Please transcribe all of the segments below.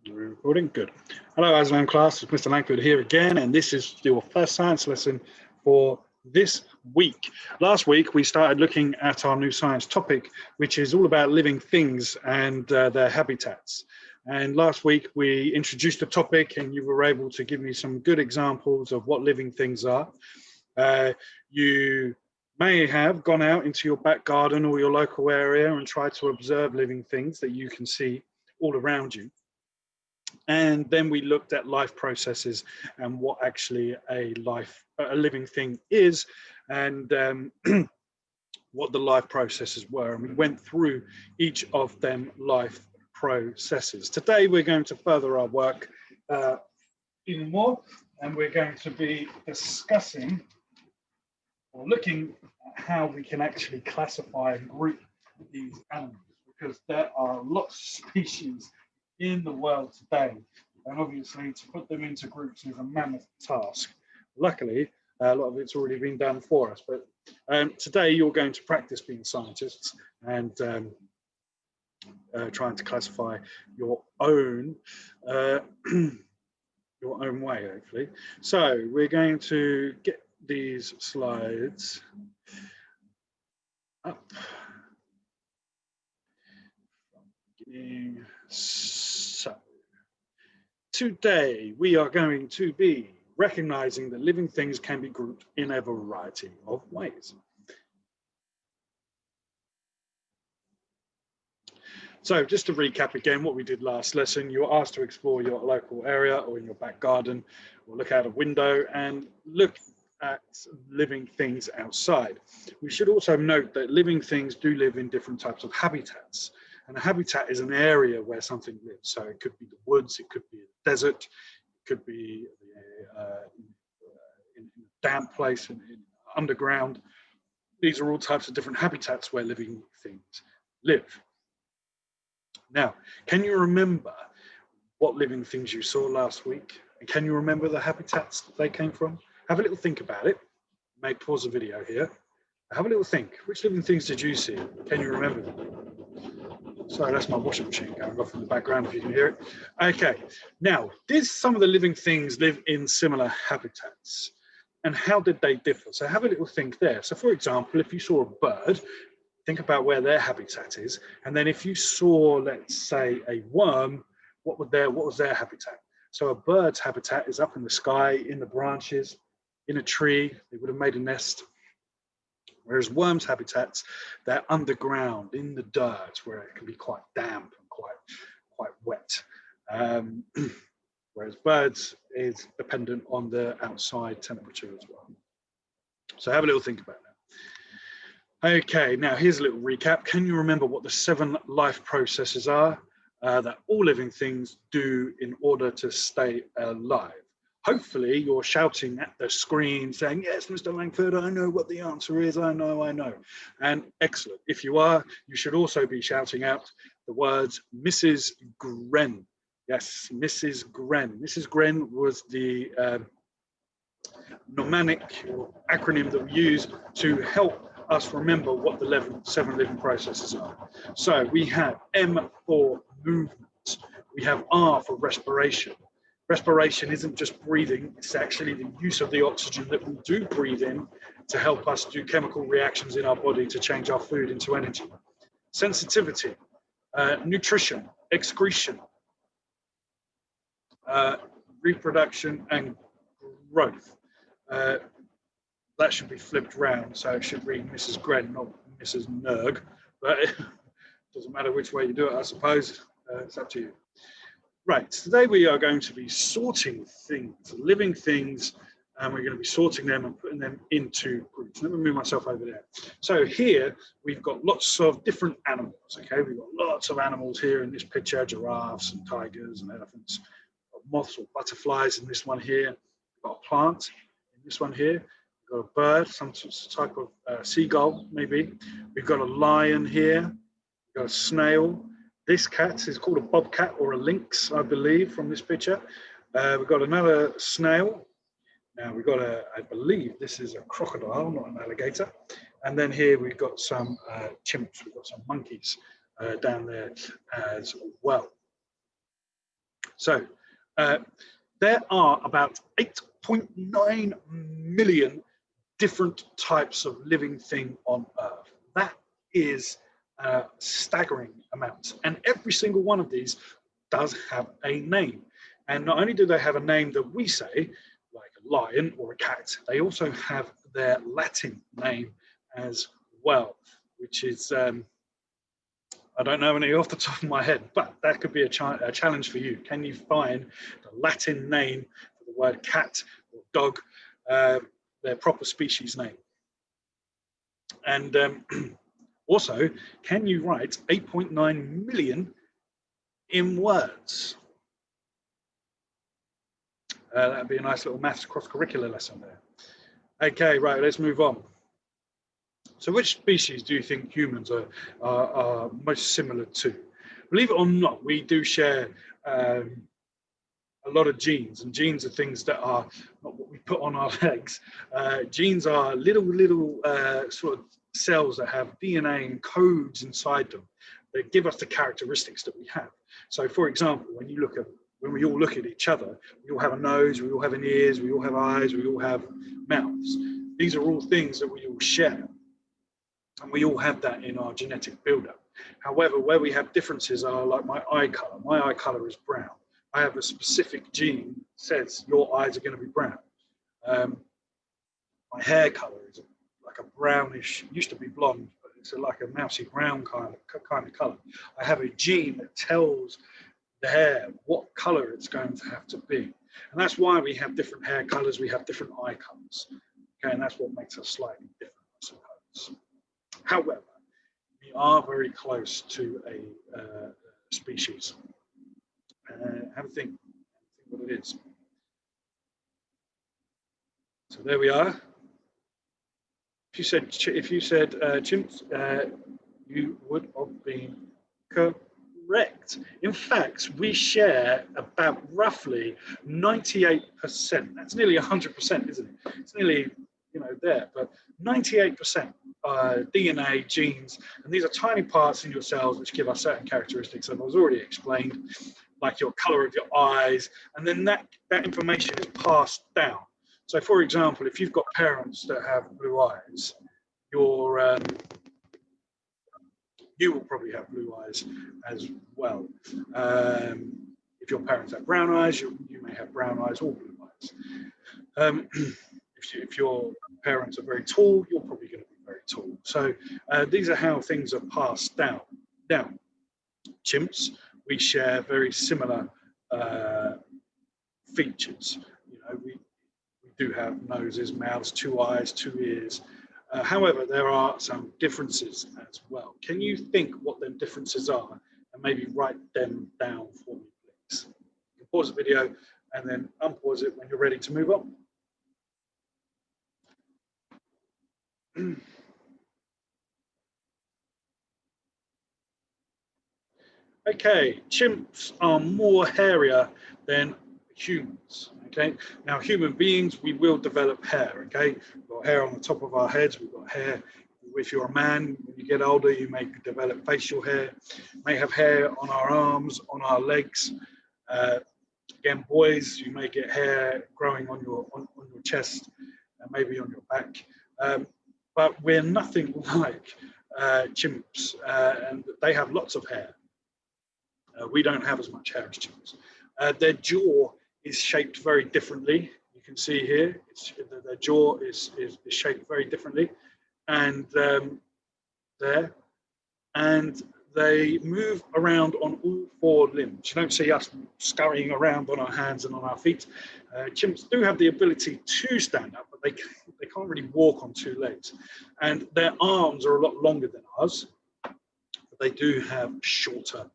We're recording. Good. Hello, Aslam class. It's Mr. Langford here again, and this is your first science lesson for this week. Last week, we started looking at our new science topic, which is all about living things and their habitats. And last week, we introduced the topic, and you were able to give me some good examples of what living things are. You may have gone out into your back garden or your local area and tried to observe living things that you can see all around you. And then we looked at life processes and what actually a living thing is, and what the life processes were. And we went through each of them life processes. Today, we're going to further our work even more, and we're going to be discussing or looking at how we can actually classify and group these animals, because there are lots of species in the world today, and obviously to put them into groups is a mammoth task. Luckily, a lot of it's already been done for us, but today you're going to practice being scientists and trying to classify your own your own way, hopefully. So we're going to get these slides up. So today we are going to be recognizing that living things can be grouped in a variety of ways. So just to recap again what we did last lesson, you were asked to explore your local area or in your back garden, or look out a window and look at living things outside. We should also note that living things do live in different types of habitats. And a habitat is an area where something lives. So it could be the woods, it could be a desert, it could be in a damp place, in underground. These are all types of different habitats where living things live. Now, can you remember what living things you saw last week? And can you remember the habitats that they came from? Have a little think about it. You may pause the video here. Have a little think. Which living things did you see? Can you remember them? Sorry, that's my washing machine going off in the background if you can hear it. Okay, now, did some of the living things live in similar habitats? And how did they differ? So have a little think there. So for example, if you saw a bird, think about where their habitat is. And then if you saw, let's say, a worm, what was their habitat? So a bird's habitat is up in the sky, in the branches, in a tree. They would have made a nest. Whereas worms' habitats, they're underground, in the dirt, where it can be quite damp and quite wet. Whereas birds is dependent on the outside temperature as well. So have a little think about that. Okay, now here's a little recap. Can you remember what the 7 life processes are that all living things do in order to stay alive? Hopefully you're shouting at the screen saying, yes, Mr. Langford, I know what the answer is, I know. And excellent. If you are, you should also be shouting out the words Mrs. Gren. Yes, Mrs. Gren. Mrs. Gren was the mnemonic or acronym that we use to help us remember what the 7 living processes are. So we have M for movement. We have R for respiration. Respiration isn't just breathing, it's actually the use of the oxygen that we do breathe in to help us do chemical reactions in our body to change our food into energy. Sensitivity, nutrition, excretion, reproduction and growth. That should be flipped round, so it should read Mrs. Gren, not Mrs. Nerg, but it doesn't matter which way you do it, I suppose. It's up to you. Right, today we are going to be sorting things, living things, and we're going to be sorting them and putting them into groups. Let me move myself over there. So here we've got lots of different animals, okay? We've got lots of animals here in this picture, giraffes and tigers and elephants, moths or butterflies in this one here. We've got a plant in this one here. We've got a bird, some type of seagull maybe. We've got a lion here. We've got a snail. This cat is called a bobcat or a lynx, I believe, from this picture. We've got another snail. Now we've got I believe this is a crocodile, not an alligator. And then here we've got some chimps, we've got some monkeys down there as well. So there are about 8.9 million different types of living thing on Earth. That is a staggering amount. And every single one of these does have a name. And not only do they have a name that we say, like a lion or a cat, they also have their Latin name as well, which is, I don't know any off the top of my head, but that could be a challenge for you. Can you find the Latin name for the word cat or dog, their proper species name? And also, can you write 8.9 million in words? That'd be a nice little maths cross-curricular lesson there. Okay, right, let's move on. So which species do you think humans are most similar to? Believe it or not, we do share a lot of genes, and genes are things that are not what we put on our legs. Genes are little sort of cells that have DNA and codes inside them that give us the characteristics that we have. So for example, when we all look at each other, we all have a nose, we all have an ears, we all have eyes, we all have mouths. These are all things that we all share. And we all have that in our genetic buildup. However, where we have differences are like my eye color. My eye color is brown. I have a specific gene that says your eyes are going to be brown. My hair color is like a brownish, used to be blonde, but it's like a mousy brown kind of color. I have a gene that tells the hair what color it's going to have to be. And that's why we have different hair colors, we have different eye colors. Okay, and that's what makes us slightly different, I suppose. However, we are very close to a species. Have a think what it is. So there we are. If you said chimps, you would have been correct. In fact, we share about roughly 98%. That's nearly 100%, isn't it? It's nearly, there, but 98% DNA, genes, and these are tiny parts in your cells which give us certain characteristics, and I was already explained, like your color of your eyes, and then that information is passed down. So for example, if you've got parents that have blue eyes, you will probably have blue eyes as well. If your parents have brown eyes, you may have brown eyes or blue eyes. If your parents are very tall, you're probably going to be very tall. So these are how things are passed down. Now, chimps, we share very similar features. We do have noses, mouths, 2 eyes, 2 ears. However, there are some differences as well. Can you think what them differences are and maybe write them down for me, please? You can pause the video and then unpause it when you're ready to move on. Okay, chimps are more hairier than humans. Okay, now human beings, we will develop hair. Okay, we've got hair on the top of our heads, we've got hair. If you're a man, when you get older, you may develop facial hair, you may have hair on our arms, on our legs. Again, boys, you may get hair growing on your chest and maybe on your back. But we're nothing like chimps, and they have lots of hair. We don't have as much hair as chimps. Their jaw is shaped very differently. You can see here, their jaw is shaped very differently, and there, and they move around on all 4 limbs. You don't see us scurrying around on our hands and on our feet. Chimps do have the ability to stand up, but they can't really walk on 2 legs. And their arms are a lot longer than ours, but they do have shorter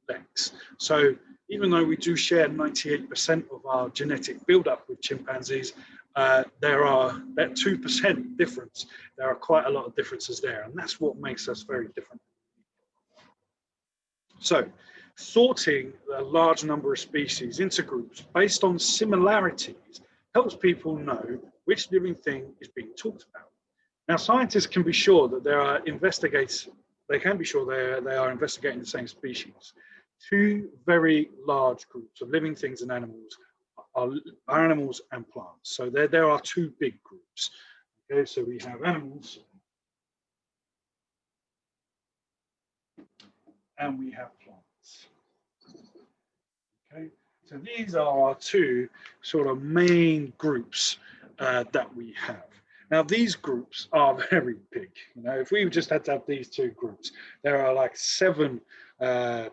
legs. So even though we do share 98% of our genetic buildup with chimpanzees, there are that 2% difference. There are quite a lot of differences there, and that's what makes us very different. So sorting a large number of species into groups based on similarities helps people know which living thing is being talked about. Now, scientists can be sure that they are investigating the same species two very large groups of living things and animals are animals and plants. So there are two big groups. Okay, so we have animals and we have plants. Okay, so these are our two sort of main groups that we have. Now these groups are very big. You know, if we just had to have these two groups, there are like 7.8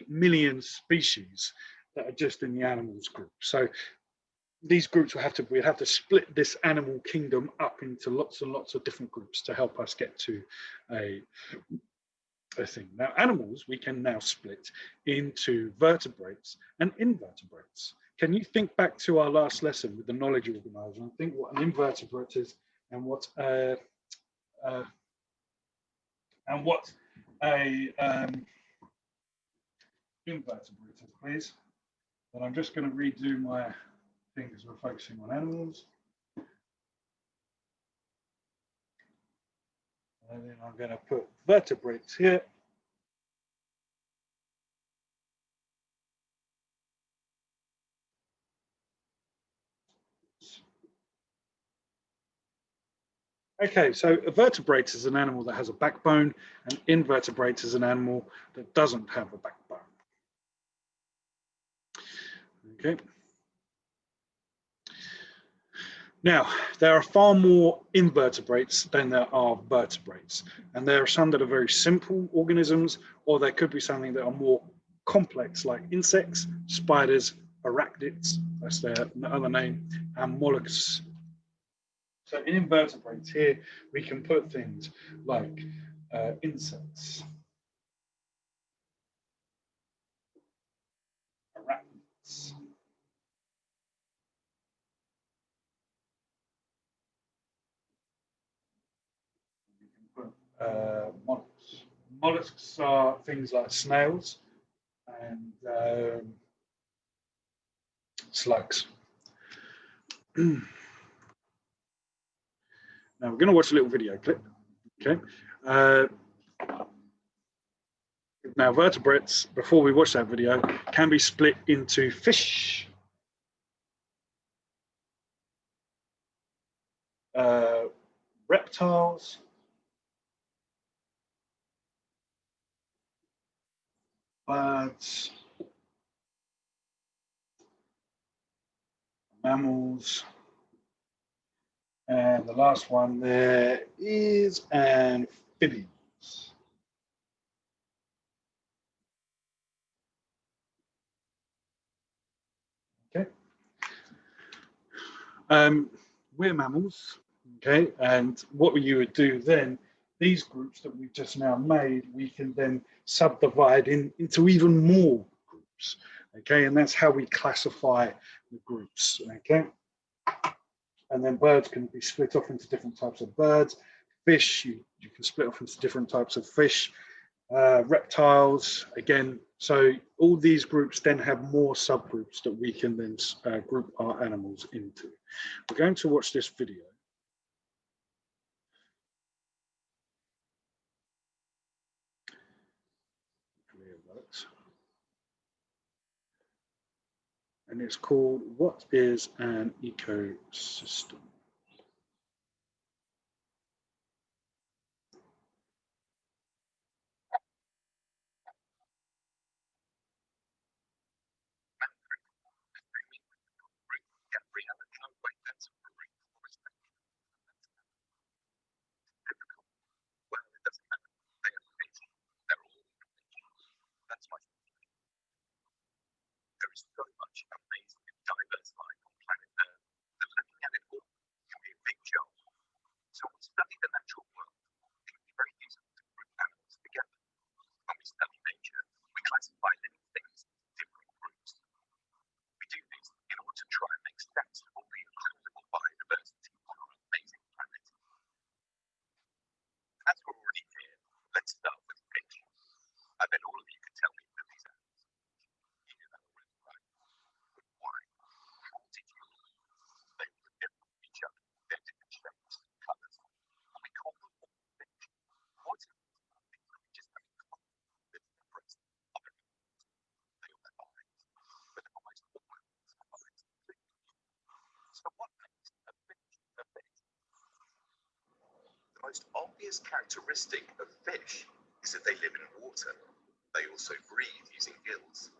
million species that are just in the animals group. So these groups we'd have to split this animal kingdom up into lots and lots of different groups to help us get to a thing. Now, animals we can now split into vertebrates and invertebrates. Can you think back to our last lesson with the knowledge organizer and think what an invertebrate is and what a invertebrate is, please? But I'm just going to redo my thing because we're focusing on animals. And then I'm going to put vertebrates here. Okay, so a vertebrate is an animal that has a backbone, and invertebrate is an animal that doesn't have a backbone. Okay. Now, there are far more invertebrates than there are vertebrates, and there are some that are very simple organisms, or there could be something that are more complex, like insects, spiders, arachnids, that's their other name, and mollusks. So in invertebrates here, we can put things like insects, arachnids, we can put mollusks. Mollusks are things like snails and slugs. Now we're going to watch a little video clip. Okay. Now vertebrates, before we watch that video, can be split into fish, reptiles, birds, mammals, and the last one there is amphibians. Okay. We're mammals, okay, and what you would do then, these groups that we've just now made, we can then subdivide into even more groups, okay, and that's how we classify the groups, okay. And then birds can be split off into different types of birds. Fish, you can split off into different types of fish. Reptiles, again, so all these groups then have more subgroups that we can then group our animals into. We're going to watch this video. And it's called What is an Ecosystem? There is so much amazing and diverse life on planet Earth that looking at it all most obvious characteristic of fish is that they live in water. They also breathe using gills.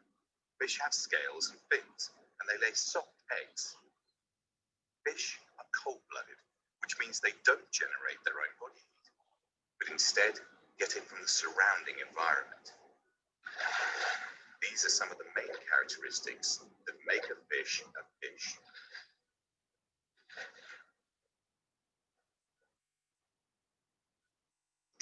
Fish have scales and fins, and they lay soft eggs. Fish are cold-blooded, which means they don't generate their own body heat, but instead get it from the surrounding environment. These are some of the main characteristics that make a fish a fish.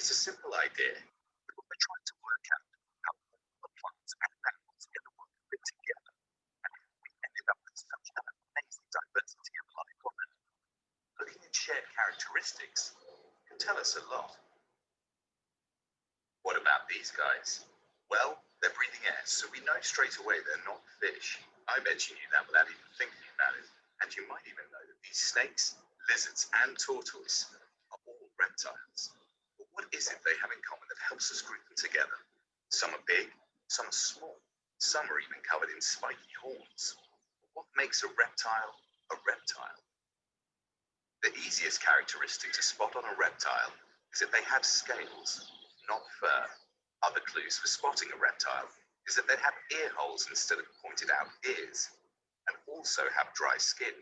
It's a simple idea, but when we're trying to work out how all the plants and animals in the world fit together, and we ended up with such an amazing diversity of life on Earth, looking at shared characteristics can tell us a lot. What about these guys? Well, they're breathing air, so we know straight away they're not fish. I bet you knew that without even thinking about it. And you might even know that these snakes, lizards, and tortoises are all reptiles. But what is it they have in common that helps us group them together? Some are big, some are small, some are even covered in spiky horns. But what makes a reptile a reptile? The easiest characteristic to spot on a reptile is that they have scales, not fur. Other clues for spotting a reptile is that they have ear holes instead of pointed out ears, and also have dry skin.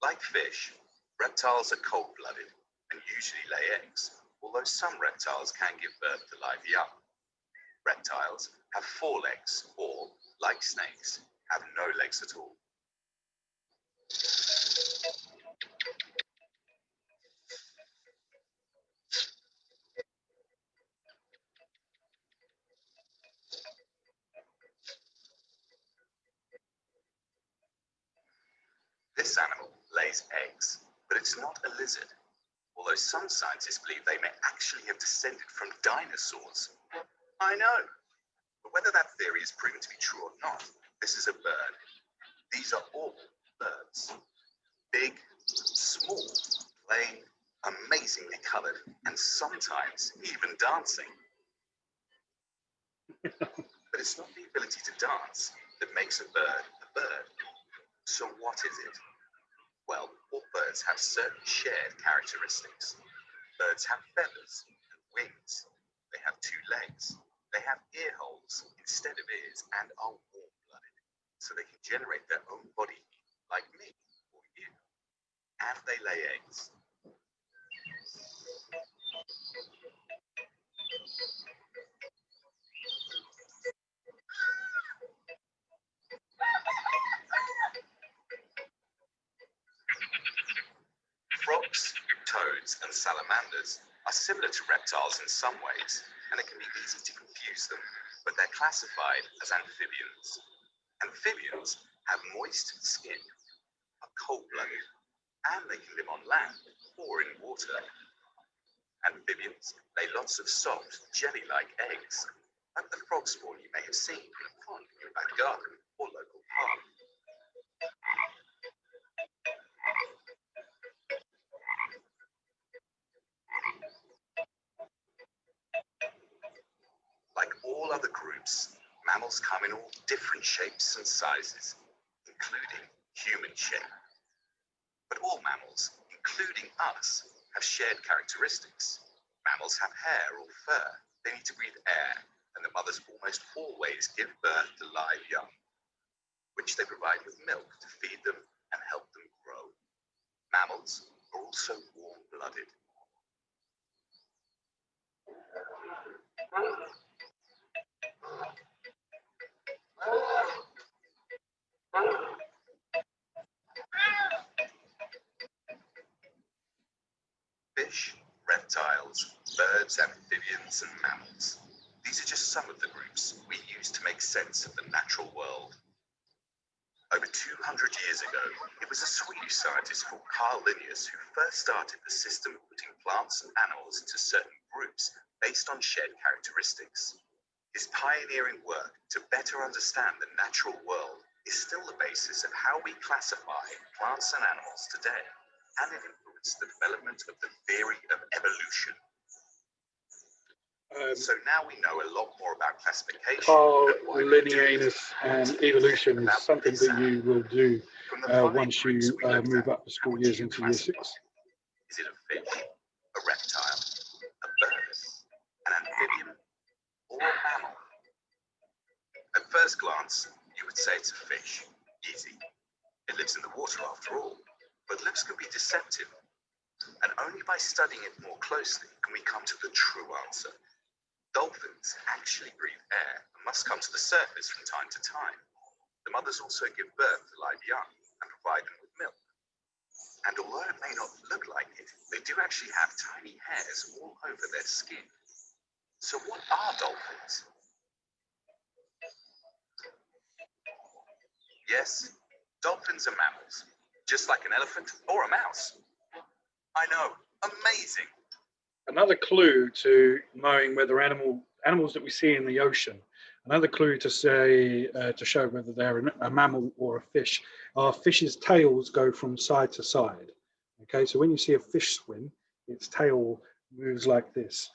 Like fish, reptiles are cold-blooded and usually lay eggs, although some reptiles can give birth to live young. Reptiles have 4 legs or, like snakes, have no legs at all. This animal lays eggs, but it's not a lizard, although some scientists believe they may actually have descended from dinosaurs. I know, but whether that theory is proven to be true or not, this is a bird. These are all birds. Big, small, plain, amazingly colored, and sometimes even dancing. But it's not the ability to dance that makes a bird a bird. So what is it? Well, all birds have certain shared characteristics. Birds have feathers and wings. They have 2 legs. They have ear holes instead of ears and are warm-blooded, so they can generate their own body heat like me or you. And they lay eggs. Frogs, toads, and salamanders are similar to reptiles in some ways, and it can be easy to confuse them, but they're classified as amphibians. Amphibians have moist skin, are cold-blooded, and they can live on land or in water. Amphibians lay lots of soft, jelly-like eggs, like the frog spawn you may have seen in a pond in your back garden or local park. Like all other groups, mammals come in all different shapes and sizes, including human shape. But all mammals, including us, have shared characteristics. Mammals have hair or fur. They need to breathe air, and the mothers almost always give birth to live young, which they provide with milk to feed them and help them grow. Mammals are also warm-blooded. Fish, reptiles, birds, amphibians, and mammals. These are just some of the groups we use to make sense of the natural world. Over 200 years ago, it was a Swedish scientist called Carl Linnaeus who first started the system of putting plants and animals into certain groups based on shared characteristics. His pioneering work to better understand the natural world is still the basis of how we classify plants and animals today, and it influenced the development of the theory of evolution. So now we know a lot more about classification. Carl Linnaeus and evolution is something that you will do once you move up the school years into year 6. Is it a fish, a a reptile, a bird, an amphibian, or a mammal? At first glance, you would say it's a fish. Easy. It lives in the water after all. But looks can be deceptive. And only by studying it more closely can we come to the true answer. Dolphins actually breathe air and must come to the surface from time to time. The mothers also give birth to live young and provide them with milk. And although it may not look like it, they do actually have tiny hairs all over their skin. So what are dolphins? Yes, dolphins are mammals, just like an elephant or a mouse. I know, amazing. Another clue to knowing whether animals that we see in the ocean, another clue to say to show whether they're a mammal or a fish, are fish's tails go from side to side. Okay, so when you see a fish swim, its tail moves like this.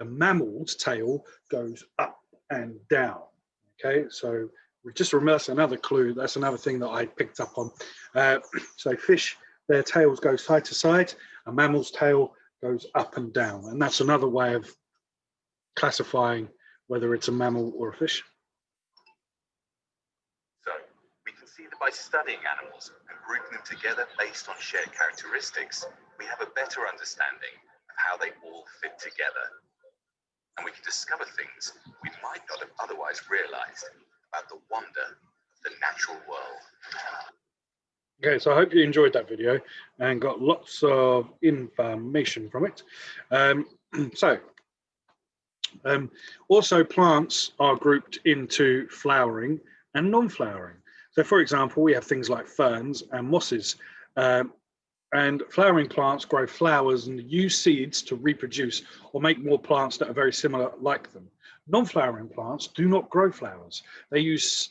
A mammal's tail goes up and down. Okay, so just remember, that's another clue. That's another thing that I picked up on. So fish, their tails go side to side. A mammal's tail goes up and down, and that's another way of classifying whether it's a mammal or a fish. So we can see that by studying animals and grouping them together based on shared characteristics, we have a better understanding of how they all fit together. And we can discover things we might not have otherwise realized about the wonder of the natural world. Okay, so I hope you enjoyed that video and got lots of information from it. Also, plants are grouped into flowering and non-flowering. So, for example, we have things like ferns and mosses. And flowering plants grow flowers and use seeds to reproduce or make more plants that are very similar like them. Non-flowering plants do not grow flowers. They use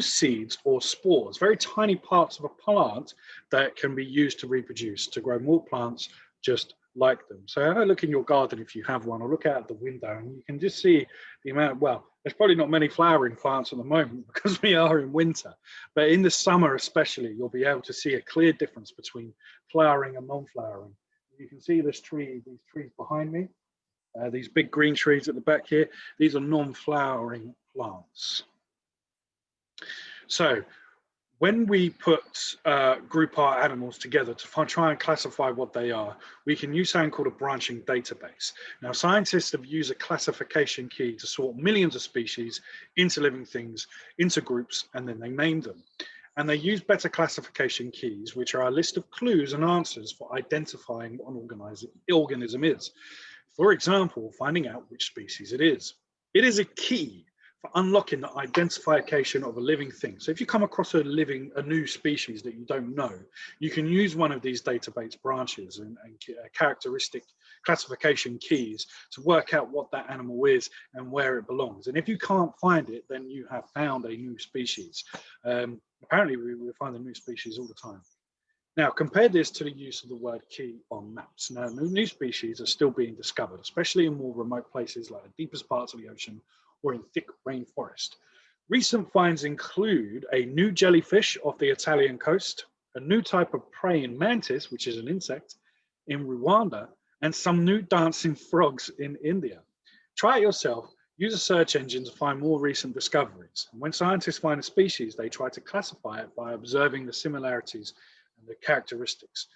seeds or spores, very tiny parts of a plant that can be used to reproduce, to grow more plants just like them. So have a look in your garden if you have one, or look out the window and you can just see the amount. Well, there's probably not many flowering plants at the moment because we are in winter, but in the summer especially, you'll be able to see a clear difference between flowering and non-flowering. You can see these trees behind me, these big green trees at the back here. These are non-flowering plants. So when we group our animals together to try and classify what they are, we can use something called a branching database. Now, scientists have used a classification key to sort millions of species into living things, into groups, and then they name them. And they use better classification keys, which are a list of clues and answers for identifying what an organism is. For example, finding out which species it is. It is a key for unlocking the identification of a living thing. So if you come across a new species that you don't know, you can use one of these database branches and characteristic classification keys to work out what that animal is and where it belongs. And if you can't find it, then you have found a new species. Apparently we find a new species all the time. Now, compare this to the use of the word key on maps. Now, new species are still being discovered, especially in more remote places like the deepest parts of the ocean or in thick rainforest. Recent finds include a new jellyfish off the Italian coast, a new type of praying mantis, which is an insect, in Rwanda, and some new dancing frogs in India. Try it yourself. Use a search engine to find more recent discoveries. And when scientists find a species, they try to classify it by observing the similarities and the characteristics.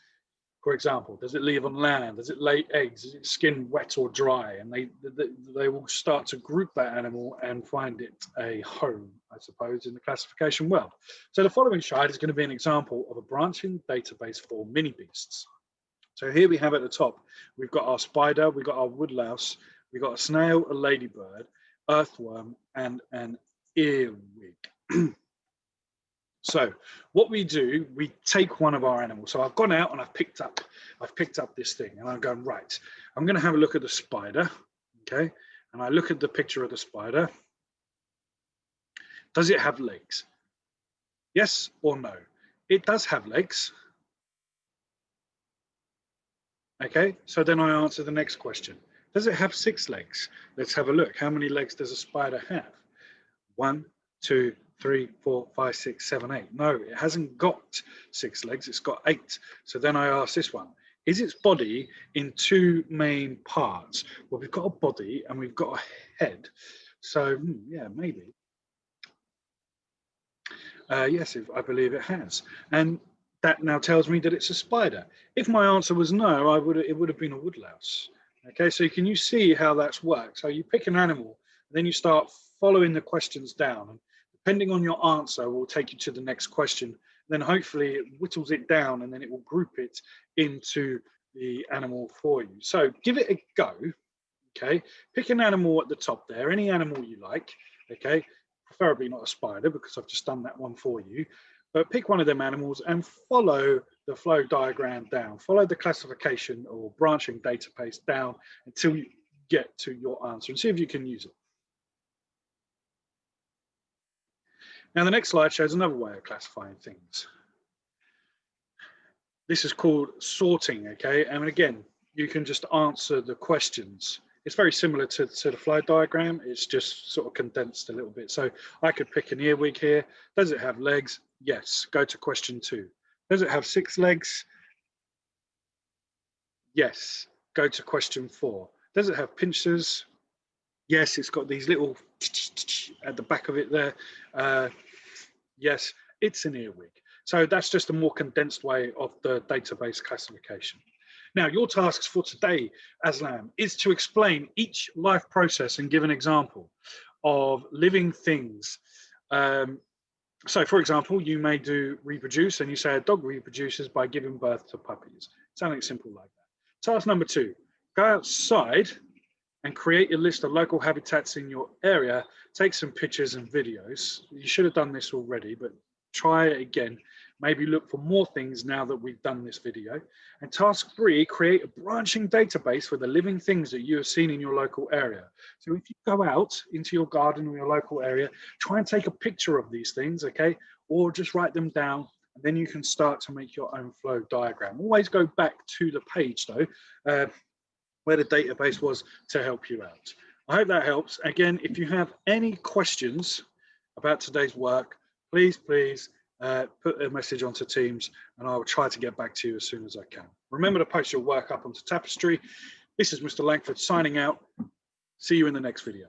For example, does it live on land? Does it lay eggs? Is its skin wet or dry? And they will start to group that animal and find it a home, I suppose, in the classification world. So the following slide is going to be an example of a branching database for mini beasts. So here we have at the top, we've got our spider, we've got our woodlouse, we've got a snail, a ladybird, earthworm, and an earwig. So what we do, we take one of our animals. So I've gone out and I've picked up this thing and I'm going, right, I'm going to have a look at the spider, okay? And I look at the picture of the spider. Does it have legs? Yes or no? It does have legs. Okay, so then I answer the next question. Does it have 6 legs? Let's have a look. How many legs does a spider have? 1, 2, 3, 4, 5, 6, 7, 8. No, it hasn't got 6 legs, it's got 8. So then I ask this one, Is its body in two main parts? Well, we've got a body and we've got a head. So yeah, maybe. Yes, I believe it has. And that now tells me that it's a spider. If my answer was no, it would have been a woodlouse. Okay, so can you see how that's worked? So you pick an animal, and then you start following the questions down. And depending on your answer, will take you to the next question. Then hopefully it whittles it down, and then it will group it into the animal for you. So give it a go. Okay, pick an animal at the top there, any animal you like. Okay, preferably not a spider because I've just done that one for you. But pick one of them animals and follow the flow diagram down. Follow the classification or branching database down until you get to your answer and see if you can use it. Now the next slide shows another way of classifying things. This is called sorting, okay? And again, you can just answer the questions. It's very similar to the flow diagram. It's just sort of condensed a little bit. So I could pick an earwig here. Does it have legs? Yes. Go to question 2. Does it have 6 legs? Yes. Go to question 4. Does it have pincers? Yes, it's got these little at the back of it there. Yes, it's an earwig. So that's just a more condensed way of the database classification. Now, your tasks for today, Aslam, is to explain each life process and give an example of living things. So, for example, you may do reproduce, and you say a dog reproduces by giving birth to puppies. Something simple like that. Task number 2, go outside and create a list of local habitats in your area. Take some pictures and videos. You should have done this already, but try it again. Maybe look for more things now that we've done this video. And task 3, create a branching database for the living things that you have seen in your local area. So if you go out into your garden or your local area, try and take a picture of these things, okay? Or just write them down, and then you can start to make your own flow diagram. Always go back to the page though, where the database was, to help you out. I hope that helps. Again, if you have any questions about today's work, please put a message onto Teams and I will try to get back to you as soon as I can. Remember to post your work up onto Tapestry. This is Mr. Langford signing out. See you in the next video.